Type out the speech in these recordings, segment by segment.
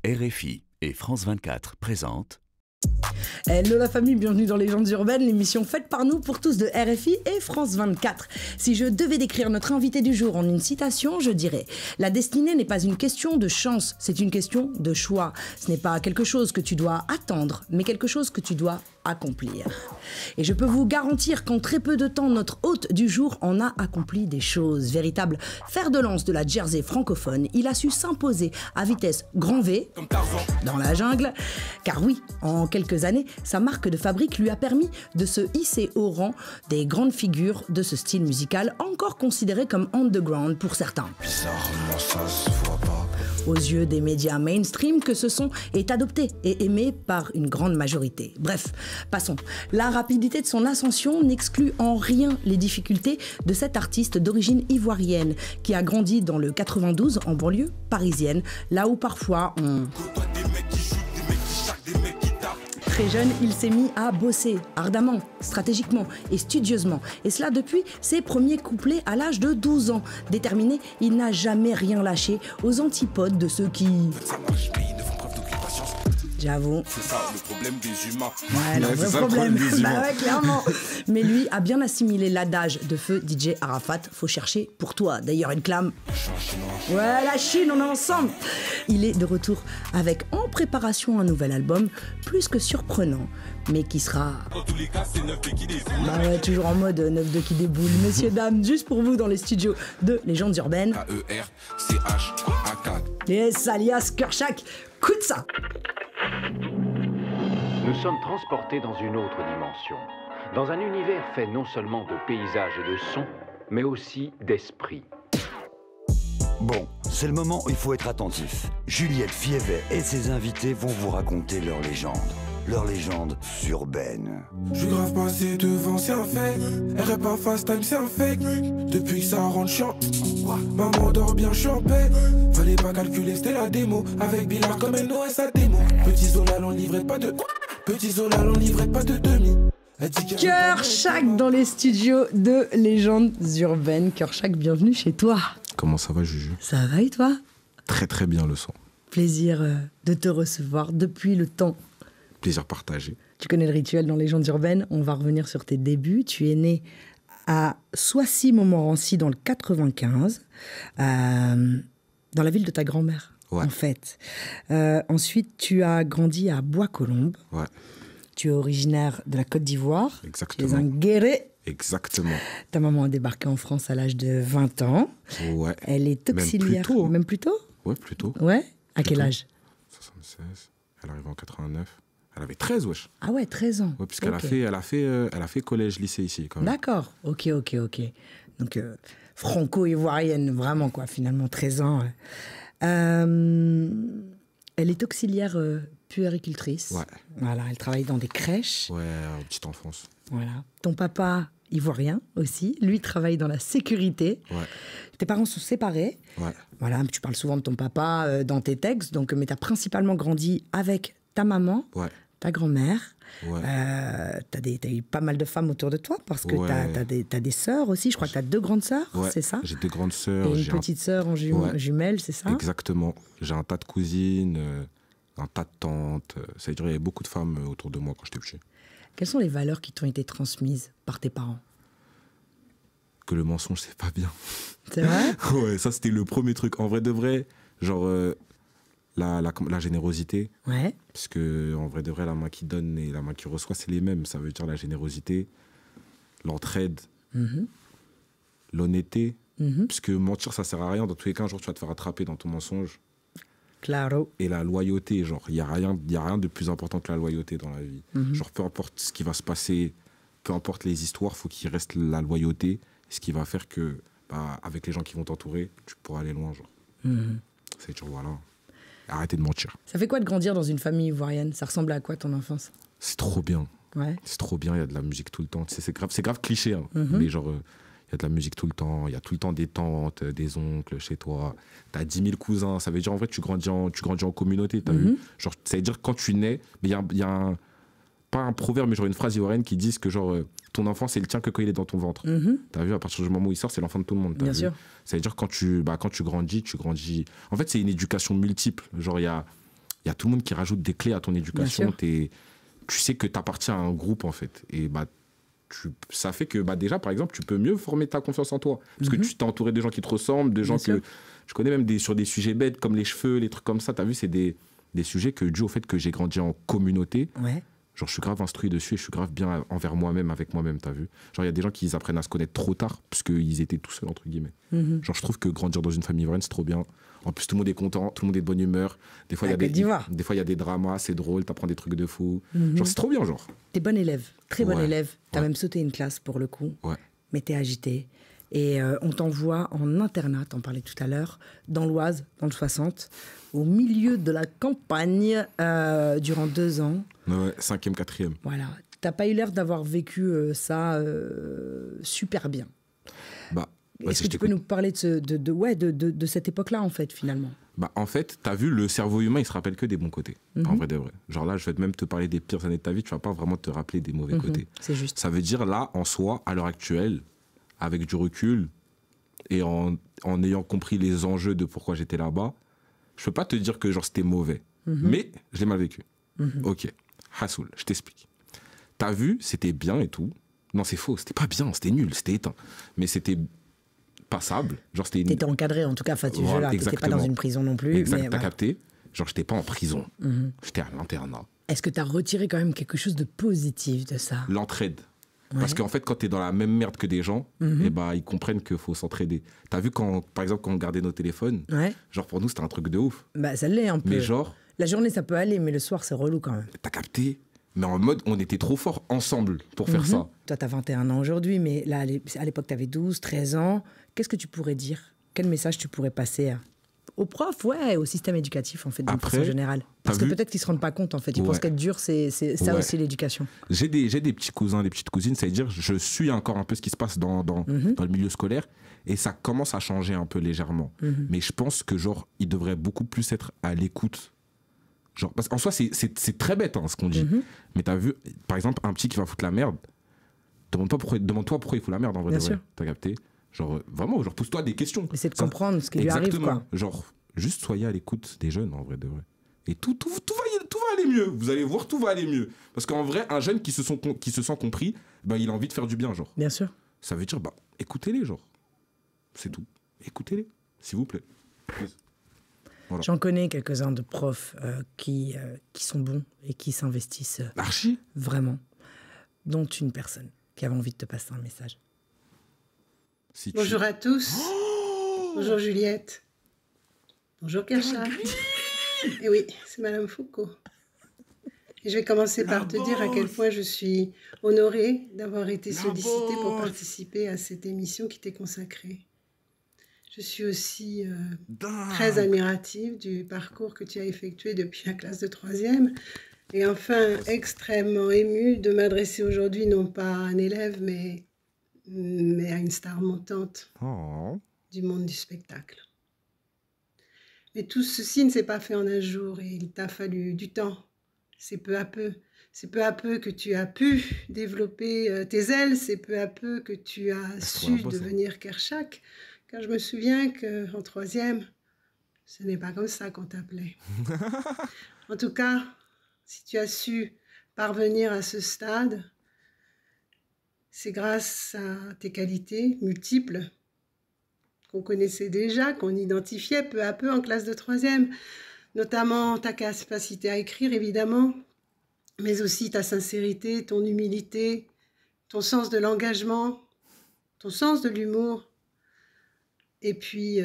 RFI et France 24 présentent. Hello la famille, bienvenue dans Légendes urbaines, l'émission faite par nous pour tous de RFI et France 24. Si je devais décrire notre invité du jour en une citation, je dirais « La destinée n'est pas une question de chance, c'est une question de choix. Ce n'est pas quelque chose que tu dois attendre, mais quelque chose que tu dois accomplir. » Et je peux vous garantir qu'en très peu de temps, notre hôte du jour en a accompli des choses. Véritable fer de lance de la Jersey francophone, il a su s'imposer à vitesse grand V dans la jungle. Car oui, en quelques années, sa marque de fabrique lui a permis de se hisser au rang des grandes figures de ce style musical, encore considéré comme underground pour certains. Bizarrement, ça se voit pas. Aux yeux des médias mainstream, que ce son est adopté et aimé par une grande majorité. Bref, passons. La rapidité de son ascension n'exclut en rien les difficultés de cet artiste d'origine ivoirienne qui a grandi dans le 92 en banlieue parisienne, là où parfois on... Très jeune, il s'est mis à bosser ardemment, stratégiquement et studieusement. Et cela depuis ses premiers couplets à l'âge de 12 ans. Déterminé, il n'a jamais rien lâché aux antipodes de ceux qui... Ça marche, mais ils ne font preuve d'aucune patience. J'avoue. C'est ça le problème des humains. Ouais, le vrai problème. Bah ouais, clairement. Mais lui a bien assimilé l'adage de feu DJ Arafat. Faut chercher pour toi. D'ailleurs, une clame. Ouais, la Chine, on est ensemble. Il est de retour avec en préparation un nouvel album, plus que surprenant, mais qui sera... Dans tous les cas, c'est 9 qui déboule. Bah ouais, toujours en mode 9-2 qui déboule. Messieurs, dames, juste pour vous dans les studios de Légendes urbaines. A-E-R-C-H-A-K. Yes, alias Kershak. Écoute ça. Nous sommes transportés dans une autre dimension, dans un univers fait non seulement de paysages et de sons, mais aussi d'esprit. Bon, c'est le moment où il faut être attentif. Juliette Fievet et ses invités vont vous raconter leur légende urbaine. Je suis grave passé devant, c'est un fait. RP pas fast time, c'est un fake. Depuis que ça rentre chiant, maman dort bien, je suis en paix. Fallait pas calculer, c'était la démo. Avec Billard comme elle et sa démo. Petit Zola, l'on livrait pas de... Petit Zola, l'on livrait pas de demi. Kershak dans les studios de Légendes urbaines. Kershak, bienvenue chez toi. Comment ça va, Juju? Ça va et toi? Très très bien le son. Plaisir de te recevoir depuis le temps. Plaisir partagé. Tu connais le rituel dans Légendes urbaines. On va revenir sur tes débuts. Tu es né à Soissy-Montmorency dans le 95, dans la ville de ta grand-mère, Ouais. en fait. Ensuite, tu as grandi à Bois-Colombes. Ouais, Tu es originaire de la Côte d'Ivoire. Tu es exactement. un guéré. Exactement. Ta maman a débarqué en France à l'âge de 20 ans. Ouais. Elle est auxiliaire. Même plus tôt, hein. Même plus tôt? Ouais, plutôt. Ouais. À quel Plutôt. âge? 76. Elle arrive en 89. Elle avait 13, wesh. Ah ouais, 13 ans. Ouais, puisqu'elle Ok. elle a fait collège-lycée ici, quand même. D'accord. Ok. Donc, franco-ivoirienne, vraiment, quoi, finalement, 13 ans. Ouais. Elle est auxiliaire puéricultrice. Ouais. Voilà, elle travaille dans des crèches. Ouais, petite enfance. Voilà. Ton papa, ivoirien aussi, lui travaille dans la sécurité. Ouais. Tes parents sont séparés. Ouais. Voilà, tu parles souvent de ton papa dans tes textes, donc, mais tu as principalement grandi avec ta maman, Ouais. ta grand-mère. Ouais. T'as eu pas mal de femmes autour de toi parce que Ouais. t'as des sœurs aussi. Je crois que t'as 2 grandes sœurs, Ouais. c'est ça? J'ai 2 grandes Et sœurs. une j'ai un- petite sœur en Ouais. jumelle, c'est ça? Exactement. J'ai un tas de cousines, un tas de tantes. Ça veut dire, il y avait beaucoup de femmes autour de moi quand j'étais petit. Quelles sont les valeurs qui t'ont été transmises par tes parents? Que le mensonge, c'est pas bien. C'est vrai? Ouais, ça c'était le premier truc. En vrai de vrai, genre la générosité. Ouais. Parce que en vrai de vrai, la main qui donne et la main qui reçoit, c'est les mêmes. Ça veut dire la générosité, l'entraide, l'honnêteté. Parce que mentir, ça sert à rien. Dans tous les cas, un jour, tu vas te faire attraper dans ton mensonge. Claro. Et la loyauté, genre, il n'y a rien de plus important que la loyauté dans la vie. Genre, peu importe ce qui va se passer, peu importe les histoires, faut qu'il reste la loyauté. Ce qui va faire que, bah, avec les gens qui vont t'entourer, tu pourras aller loin, genre. C'est genre, voilà. Arrêtez de mentir. Ça fait quoi de grandir dans une famille ivoirienne? Ça ressemble à quoi ton enfance? C'est trop bien. Ouais. C'est trop bien, il y a de la musique tout le temps. Tu sais, c'est grave cliché, hein. Mais genre, il y a de la musique tout le temps. Il y a tout le temps des tantes, des oncles chez toi. T'as 10 000 cousins. Ça veut dire, en vrai, tu grandis en communauté, t'as vu? Genre, ça veut dire, quand tu nais, mais il y a un... Pas un proverbe, mais genre une phrase ivoirienne qui dit que genre, ton enfant, c'est le tien que quand il est dans ton ventre. T'as vu, à partir du moment où il sort, c'est l'enfant de tout le monde. Bien sûr. Ça veut dire quand tu grandis. En fait, c'est une éducation multiple. Genre, il y a il y a tout le monde qui rajoute des clés à ton éducation. Bien sûr. Tu sais que tu appartiens à un groupe, en fait. Et bah, ça fait que déjà, par exemple, tu peux mieux former ta confiance en toi. Parce que tu t'es entouré de gens qui te ressemblent, de gens que... Je connais même sur des sujets bêtes, comme les cheveux, les trucs comme ça. Tu as vu, c'est des sujets que, dû au fait que j'ai grandi en communauté, genre, je suis grave instruit dessus et je suis grave bien envers moi-même, avec moi-même, t'as vu. Genre, il y a des gens qui apprennent à se connaître trop tard, parce qu'ils étaient tout seuls, entre guillemets. Genre, je trouve que grandir dans une famille vraie, c'est trop bien. En plus, tout le monde est content, tout le monde est de bonne humeur. Des fois, il y a des dramas, c'est drôle, t'apprends des trucs de fou. Genre, c'est trop bien, genre. T'es bon élève, très bon élève. T'as même sauté une classe, pour le coup. Mais t'es agité. Et on t'envoie en internat, t'en parlais tout à l'heure, dans l'Oise, dans le 60, au milieu de la campagne, durant 2 ans. Ouais, 5e, 4e. Voilà. T'as pas eu l'air d'avoir vécu ça super bien. Bah, est-ce que tu peux nous parler de cette époque-là, en fait, finalement? Bah, en fait, t'as vu, le cerveau humain, il se rappelle que des bons côtés, en vrai de vrai. Genre là, je vais même te parler des pires années de ta vie, tu vas pas vraiment te rappeler des mauvais côtés. C'est juste. Ça veut dire, là, en soi, à l'heure actuelle, avec du recul, et en ayant compris les enjeux de pourquoi j'étais là-bas, je peux pas te dire que genre c'était mauvais, mais je l'ai mal vécu. Ok, Hassoul, je t'explique. T'as vu, c'était bien et tout. Non, c'est faux, c'était pas bien, c'était nul, c'était éteint. Mais c'était passable. Genre, t'étais encadré en tout cas, voilà, t'étais pas dans une prison non plus. Exact, mais t'as capté. Genre, j'étais pas en prison, j'étais à l'internat. Est-ce que t'as retiré quand même quelque chose de positif de ça? L'entraide. Parce qu'en fait, quand t'es dans la même merde que des gens, et bah, ils comprennent qu'il faut s'entraider. T'as vu, par exemple, quand on gardait nos téléphones, genre pour nous, c'était un truc de ouf. Bah, ça l'est un peu. Mais genre... La journée, ça peut aller, mais le soir, c'est relou quand même. T'as capté? Mais en mode, on était trop forts ensemble pour faire ça. Toi, t'as 21 ans aujourd'hui, mais là, à l'époque, t'avais 12, 13 ans. Qu'est-ce que tu pourrais dire? Quel message tu pourrais passer aux profs, au système éducatif, en fait, d'une façon générale? Parce que peut-être qu'ils se rendent pas compte, en fait. Ils pensent qu'être dur, c'est ça aussi, l'éducation. J'ai des petits cousins, des petites cousines, c'est-à-dire je suis encore un peu ce qui se passe dans le milieu scolaire, et ça commence à changer un peu légèrement. Mais je pense que, genre, ils devraient beaucoup plus être à l'écoute. Genre, parce qu'en soi, c'est très bête, hein, ce qu'on dit. Mais t'as vu, par exemple, un petit qui va foutre la merde, demande-toi pourquoi il fout la merde, en vrai. Bien sûr. T'as capté? Genre, vraiment, genre, pose-toi des questions. Essaie de comprendre ce qui lui arrive, quoi. Genre, juste soyez à l'écoute des jeunes, en vrai de vrai. Et tout va aller mieux. Vous allez voir, tout va aller mieux. Parce qu'en vrai, un jeune qui se sent compris, bah, il a envie de faire du bien, genre. Bien sûr. Ça veut dire, bah, écoutez-les, genre. C'est tout. Écoutez-les, s'il vous plaît. Voilà. J'en connais quelques-uns de profs qui sont bons et qui s'investissent vraiment, dont une personne qui avait envie de te passer un message. Bonjour à tous. Bonjour Juliette. Bonjour Kersha. Et oui, c'est Madame Foucault. Et je vais commencer par te dire à quel point je suis honorée d'avoir été sollicitée pour participer à cette émission qui t'est consacrée. Je suis aussi très admirative du parcours que tu as effectué depuis la classe de 3e. Et enfin, extrêmement émue de m'adresser aujourd'hui non pas à un élève, mais à une star montante du monde du spectacle. Mais tout ceci ne s'est pas fait en un jour et il t'a fallu du temps. C'est peu à peu. C'est peu à peu que tu as pu développer tes ailes. C'est peu à peu que tu as su devenir Kershak. Car je me souviens qu'en 3e, ce n'est pas comme ça qu'on t'appelait. En tout cas, si tu as su parvenir à ce stade, c'est grâce à tes qualités multiples qu'on connaissait déjà, qu'on identifiait peu à peu en classe de 3e, notamment ta capacité à écrire, évidemment, mais aussi ta sincérité, ton humilité, ton sens de l'engagement, ton sens de l'humour, et puis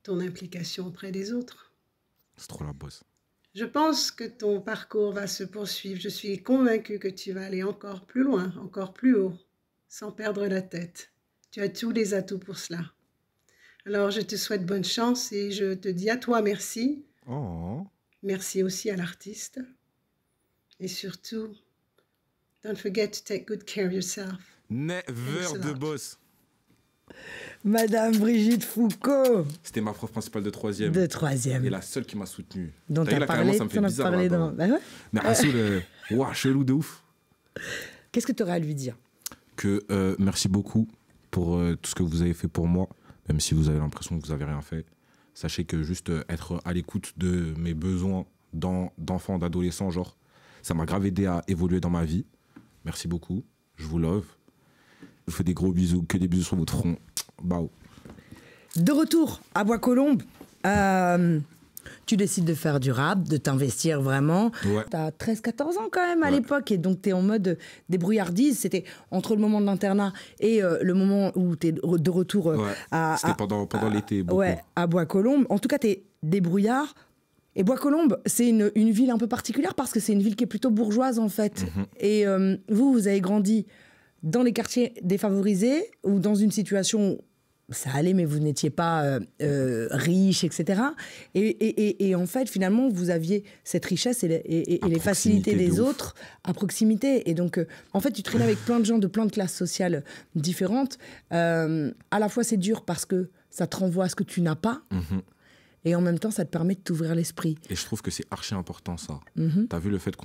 ton implication auprès des autres. C'est trop la bosse. Je pense que ton parcours va se poursuivre. Je suis convaincue que tu vas aller encore plus loin, encore plus haut, sans perdre la tête. Tu as tous les atouts pour cela. Alors, je te souhaite bonne chance et je te dis à toi merci. Merci aussi à l'artiste. Et surtout, don't forget to take good care of yourself. Never de boss. Madame Brigitte Foucault. C'était ma prof principale de 3e. De 3e. Et la seule qui m'a soutenu. Dont t'as parlé, ça me fait bizarre. Bah ouais. Mais Rassoul, chelou de ouf. Qu'est-ce que tu aurais à lui dire? Que merci beaucoup pour tout ce que vous avez fait pour moi, même si vous avez l'impression que vous n'avez rien fait. Sachez que juste être à l'écoute de mes besoins, d'enfant, d'adolescent, genre. Ça m'a grave aidé à évoluer dans ma vie. Merci beaucoup. Je vous love. Je vous fais des gros bisous, que des bisous sur votre front. Bao. De retour à Bois-Colombes, tu décides de faire du rap, de t'investir vraiment. Ouais. T'as 13-14 ans quand même à Ouais. l'époque, et donc t'es en mode débrouillardise. C'était entre le moment de l'internat et le moment où t'es de retour Ouais. C'était pendant l'été, beaucoup. Ouais, à Bois-Colombes. En tout cas, t'es débrouillard. Et Bois-Colombes, c'est une ville un peu particulière parce que c'est une ville qui est plutôt bourgeoise en fait. Et vous avez grandi dans les quartiers défavorisés ou dans une situation où ça allait, mais vous n'étiez pas riche, etc. Et en fait, finalement, vous aviez cette richesse et les facilités des autres à proximité. Et donc, en fait, tu traînais avec plein de gens de plein de classes sociales différentes. À la fois, c'est dur parce que ça te renvoie à ce que tu n'as pas. Et en même temps, ça te permet de t'ouvrir l'esprit. Et je trouve que c'est archi important, ça. T'as vu le fait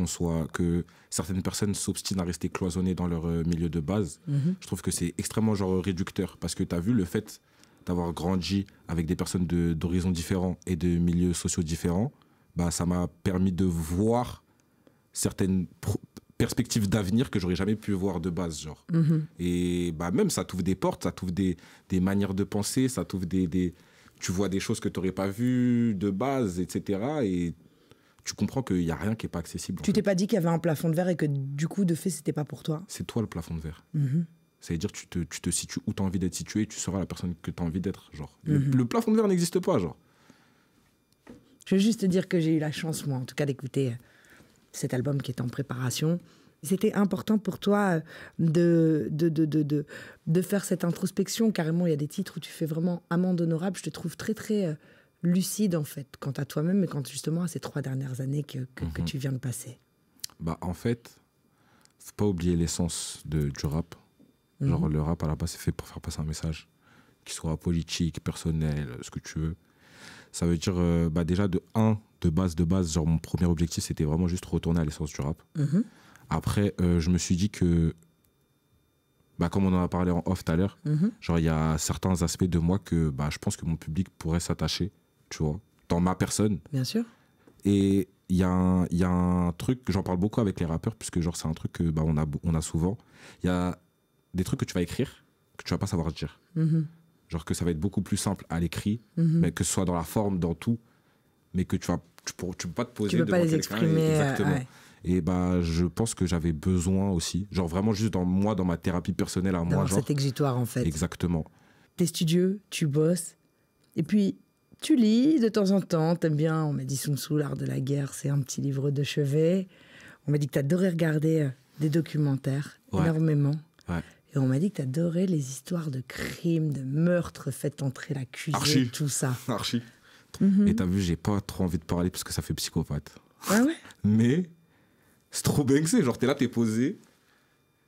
que certaines personnes s'obstinent à rester cloisonnées dans leur milieu de base. Je trouve que c'est extrêmement genre réducteur. Parce que t'as vu le fait d'avoir grandi avec des personnes d'horizons différents et de milieux sociaux différents, bah, ça m'a permis de voir certaines perspectives d'avenir que j'aurais jamais pu voir de base, genre. Et bah, même, ça t'ouvre des portes, ça t'ouvre des manières de penser, ça t'ouvre tu vois des choses que tu n'aurais pas vues de base, etc. Et tu comprends qu'il n'y a rien qui n'est pas accessible. Tu t'es pas dit qu'il y avait un plafond de verre et que du coup, de fait, c'était pas pour toi? C'est toi le plafond de verre. Ça veut dire que tu te situes où tu as envie d'être situé et tu seras la personne que tu as envie d'être. Genre. Le plafond de verre n'existe pas, genre. Je veux juste te dire que j'ai eu la chance, moi, en tout cas, d'écouter cet album qui est en préparation. C'était important pour toi de faire cette introspection. Carrément, il y a des titres où tu fais vraiment amende honorable. Je te trouve très, très lucide, en fait, quant à toi-même et quant justement à ces 3 dernières années que tu viens de passer. Bah, en fait, faut pas oublier l'essence du rap. Genre, le rap, à la base, c'est fait pour faire passer un message, qu'il soit politique, personnel, ce que tu veux. Ça veut dire, bah, déjà, de base, genre, mon premier objectif, c'était vraiment juste retourner à l'essence du rap. Après, je me suis dit que, bah, comme on en a parlé en off tout à l'heure, genre il y a certains aspects de moi que bah, je pense que mon public pourrait s'attacher, tu vois, dans ma personne. Bien sûr. Et il y a un truc, j'en parle beaucoup avec les rappeurs, puisque genre c'est un truc que bah, on a souvent. Il y a des trucs que tu vas écrire, que tu vas pas savoir dire. Genre que ça va être beaucoup plus simple à l'écrit, mais que ce soit dans la forme, dans tout, mais que tu peux pas te poser devant quelqu'un. Tu peux pas les exprimer. Exactement. Ouais. Et bah, je pense que j'avais besoin aussi, genre vraiment juste dans ma thérapie personnelle à moi. Genre, cet exutoire, en fait. Exactement. T'es studieux, tu bosses, et puis tu lis de temps en temps, t'aimes bien, on m'a dit Sun Tzu, l'art de la guerre, c'est un petit livre de chevet. On m'a dit que t'adorais regarder des documentaires, énormément. Ouais. Et on m'a dit que t'adorais les histoires de crimes, de meurtres, faites entrer l'accusé, tout ça. Archi. Et t'as vu, j'ai pas trop envie de parler parce que ça fait psychopathe. Ah ouais? Mais c'est trop banksé, genre t'es là, t'es posé.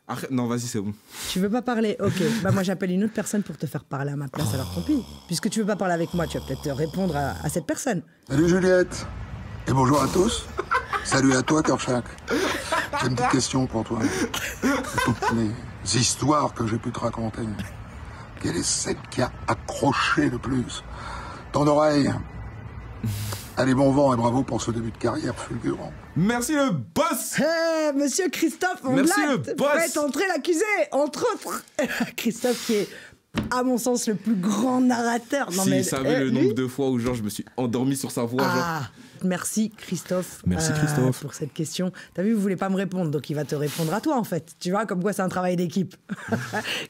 Arrête, non, vas-y, c'est bon. Tu veux pas parler? Ok, bah moi j'appelle une autre personne pour te faire parler à ma place, alors tant pis. Puisque tu veux pas parler avec moi, tu vas peut-être répondre à cette personne. Salut Juliette, et bonjour à tous. Salut à toi, Kershak. J'ai une petite question pour toi. De toutes les histoires que j'ai pu te raconter, quelle est celle qui a accroché le plus ton oreille? Allez, bon vent et bravo pour ce début de carrière fulgurant. Merci le boss. Hey, monsieur Christophe Ondelat, faites entrer l'accusé, entre autres. Christophe qui est, à mon sens, le plus grand narrateur. Non, si, mais, savez le nombre de fois où genre, je me suis endormi sur sa voix. Genre. Merci Christophe. Merci Christophe. Pour cette question. T'as vu, vous voulez pas me répondre, donc il va te répondre à toi en fait. Tu vois, comme quoi c'est un travail d'équipe.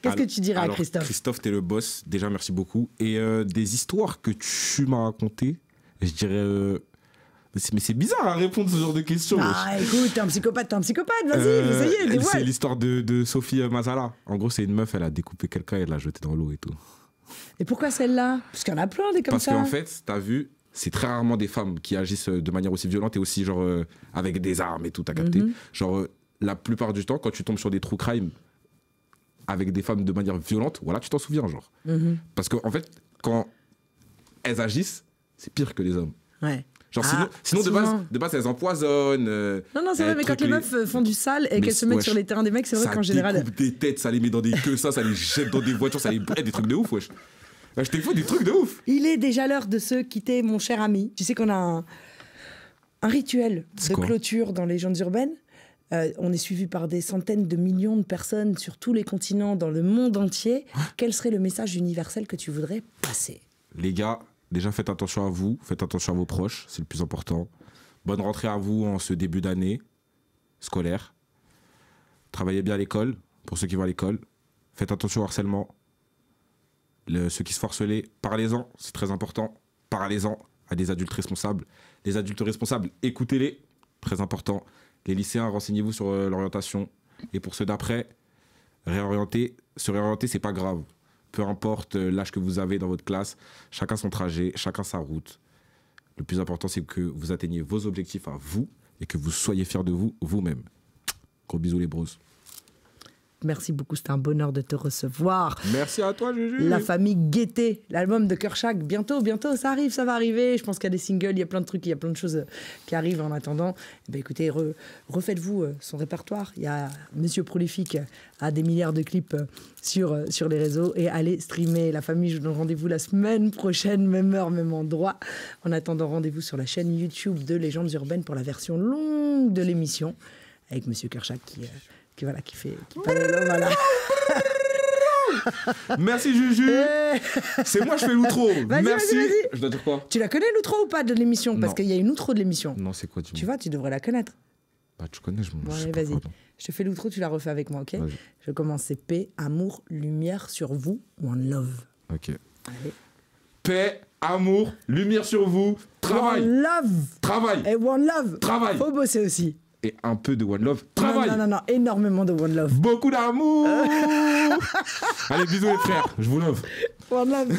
Qu'est-ce que tu dirais à Christophe? Christophe, t'es le boss. Déjà, merci beaucoup. Et des histoires que tu m'as racontées, je dirais... Mais c'est bizarre à répondre ce genre de questions. Écoute, t'es un psychopathe, vas-y, essayez. C'est l'histoire de Sophie Mazala. En gros, c'est une meuf, elle a découpé quelqu'un et elle l'a jeté dans l'eau et tout. Et pourquoi celle-là? Parce qu'il y en a plein des comme ça. Parce qu'en fait, t'as vu, c'est très rarement des femmes qui agissent de manière aussi violente et aussi genre avec des armes et tout, t'as capté. Genre, la plupart du temps, quand tu tombes sur des true crime avec des femmes de manière violente, voilà, tu t'en souviens, genre. Parce qu'en fait, quand elles agissent, c'est pire que les hommes. Ouais. Genre sinon de base elles empoisonnent. Non, c'est vrai, mais quand les meufs font du sale et qu'elles se mettent sur les terrains des mecs, c'est vrai qu'en général. Ça découpe des têtes, ça les met dans des queues, ça les jette dans des voitures, ça les brûle, des trucs de ouf, wesh. Je t'ai fait des trucs de ouf. Il est déjà l'heure de se quitter, mon cher ami. Tu sais qu'on a Un rituel C'est de quoi clôture dans Légendes urbaines. On est suivi par des centaines de millions de personnes sur tous les continents, dans le monde entier. Quel serait le message universel que tu voudrais passer? Les gars, déjà faites attention à vous, faites attention à vos proches, c'est le plus important. Bonne rentrée à vous en ce début d'année scolaire. Travaillez bien à l'école, pour ceux qui vont à l'école. Faites attention au harcèlement. Ceux qui se font harceler, parlez-en, c'est très important. Parlez-en à des adultes responsables. Les adultes responsables, écoutez-les, très important. Les lycéens, renseignez-vous sur l'orientation. Et pour ceux d'après, se réorienter, c'est pas grave. Peu importe l'âge que vous avez dans votre classe, chacun son trajet, chacun sa route. Le plus important, c'est que vous atteigniez vos objectifs à vous et que vous soyez fiers de vous, vous-même. Gros bisous les bros. Merci beaucoup, c'était un bonheur de te recevoir. Merci à toi, Juju. La famille Gaieté, l'album de Kershak, bientôt, ça arrive, ça va arriver. Je pense qu'il y a des singles, il y a plein de trucs, il y a plein de choses qui arrivent en attendant. Eh bien, écoutez, refaites-vous son répertoire. Il y a Monsieur Prolifique a des milliards de clips sur les réseaux et allez streamer. La famille, je vous donne rendez-vous la semaine prochaine, même heure, même endroit. En attendant, rendez-vous sur la chaîne YouTube de Légendes urbaines pour la version longue de l'émission avec Monsieur Kershak qui parle, voilà. Merci Juju. C'est moi je fais l'outro. Merci. Vas-y. Je dois dire quoi? Tu la connais l'outro ou pas de l'émission? Parce Non. qu'il y a une outro de l'émission. Non, c'est quoi Tu vois, tu devrais la connaître. Bah tu connais, Bon, sais allez, pas vas-y. quoi, non. Je te fais l'outro, tu la refais avec moi, ok? Vas-y. Je commence, c'est paix, amour, lumière sur vous, one love. Ok. Allez. Paix, amour, lumière sur vous, travail. One love. Travail. Et one love. Travail. Faut bosser aussi. Et un peu de one love, travail. Non, énormément de one love. Beaucoup d'amour. Allez, bisous les frères, je vous love. One love.